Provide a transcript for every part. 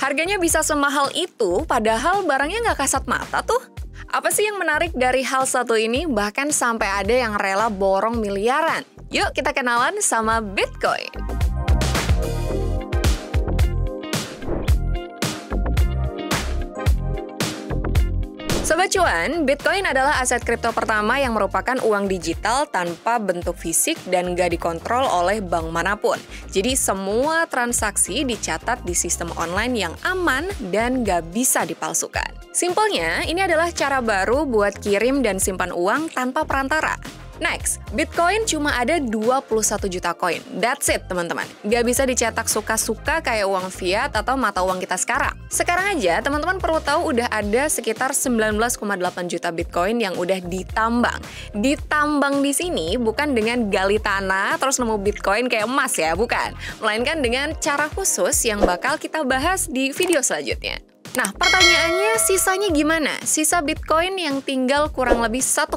Harganya bisa semahal itu, padahal barangnya nggak kasat mata tuh. Apa sih yang menarik dari hal satu ini? Bahkan sampai ada yang rela borong miliaran. Yuk kita kenalan sama Bitcoin. Sobat Cuan, Bitcoin adalah aset kripto pertama yang merupakan uang digital tanpa bentuk fisik dan nggak dikontrol oleh bank manapun. Jadi semua transaksi dicatat di sistem online yang aman dan nggak bisa dipalsukan. Simpelnya, ini adalah cara baru buat kirim dan simpan uang tanpa perantara. Next, Bitcoin cuma ada 21 juta koin. That's it, teman-teman. Nggak bisa dicetak suka-suka kayak uang fiat atau mata uang kita sekarang. Sekarang aja, teman-teman perlu tahu udah ada sekitar 19,8 juta Bitcoin yang udah ditambang. Ditambang di sini bukan dengan gali tanah terus nemu Bitcoin kayak emas ya, bukan. Melainkan dengan cara khusus yang bakal kita bahas di video selanjutnya. Nah, pertanyaannya sisanya gimana? Sisa Bitcoin yang tinggal kurang lebih 1,2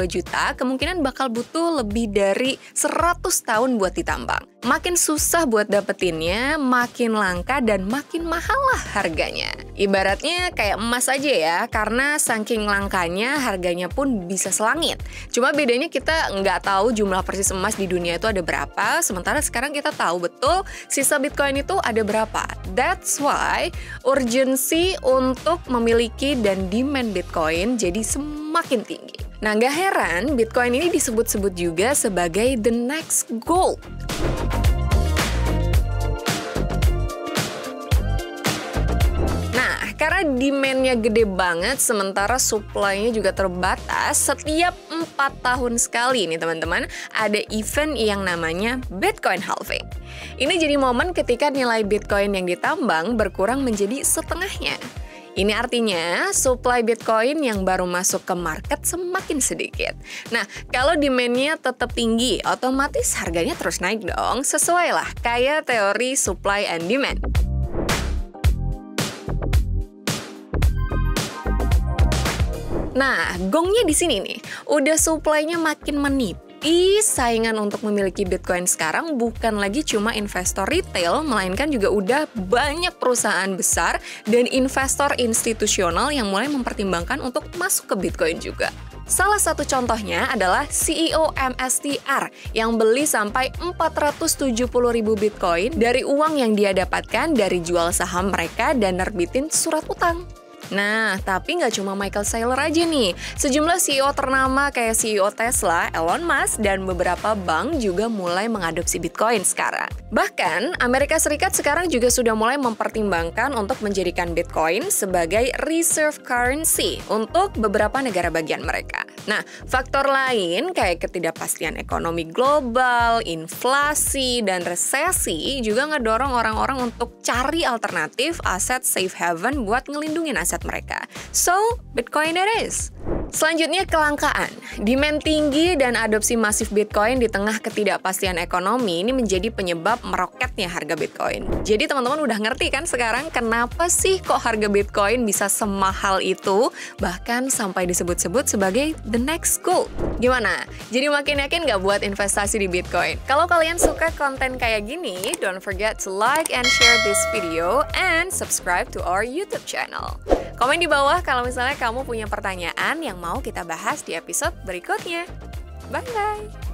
juta kemungkinan bakal butuh lebih dari 100 tahun buat ditambang. Makin susah buat dapetinnya, makin langka dan makin mahal lah harganya. Ibaratnya kayak emas aja ya, karena saking langkanya harganya pun bisa selangit. Cuma bedanya kita nggak tahu jumlah persis emas di dunia itu ada berapa, sementara sekarang kita tahu betul sisa Bitcoin itu ada berapa. That's why urgensi untuk memiliki dan demand Bitcoin jadi semakin tinggi. Nah, nggak heran Bitcoin ini disebut-sebut juga sebagai the next gold. Nah, karena demand-nya gede banget, sementara supply-nya juga terbatas, setiap 4 tahun sekali nih teman-teman, ada event yang namanya Bitcoin Halving. Ini jadi momen ketika nilai Bitcoin yang ditambang berkurang menjadi setengahnya. Ini artinya supply Bitcoin yang baru masuk ke market semakin sedikit. Nah, kalau demand-nya tetap tinggi, otomatis harganya terus naik dong. Sesuai lah, kayak teori supply and demand. Nah, gongnya di sini nih. Udah supply-nya makin menipis. Saingan untuk memiliki Bitcoin sekarang bukan lagi cuma investor retail, melainkan juga udah banyak perusahaan besar dan investor institusional yang mulai mempertimbangkan untuk masuk ke Bitcoin juga. Salah satu contohnya adalah CEO MSTR yang beli sampai 470.000 Bitcoin dari uang yang dia dapatkan dari jual saham mereka dan nerbitin surat utang. Nah, tapi nggak cuma Michael Saylor aja nih. Sejumlah CEO ternama kayak CEO Tesla, Elon Musk, dan beberapa bank juga mulai mengadopsi Bitcoin sekarang. Bahkan, Amerika Serikat sekarang juga sudah mulai mempertimbangkan untuk menjadikan Bitcoin sebagai reserve currency untuk beberapa negara bagian mereka. Nah, faktor lain kayak ketidakpastian ekonomi global, inflasi, dan resesi juga ngedorong orang-orang untuk cari alternatif aset safe haven buat ngelindungin aset mereka. So, Bitcoin it is. Selanjutnya, kelangkaan. Demand tinggi dan adopsi masif Bitcoin di tengah ketidakpastian ekonomi ini menjadi penyebab meroketnya harga Bitcoin. Jadi teman-teman udah ngerti kan sekarang kenapa sih kok harga Bitcoin bisa semahal itu, bahkan sampai disebut-sebut sebagai the next gold. Gimana? Jadi makin yakin nggak buat investasi di Bitcoin? Kalau kalian suka konten kayak gini, don't forget to like and share this video and subscribe to our YouTube channel. Komen di bawah kalau misalnya kamu punya pertanyaan yang mau kita bahas di episode berikutnya. Bye-bye!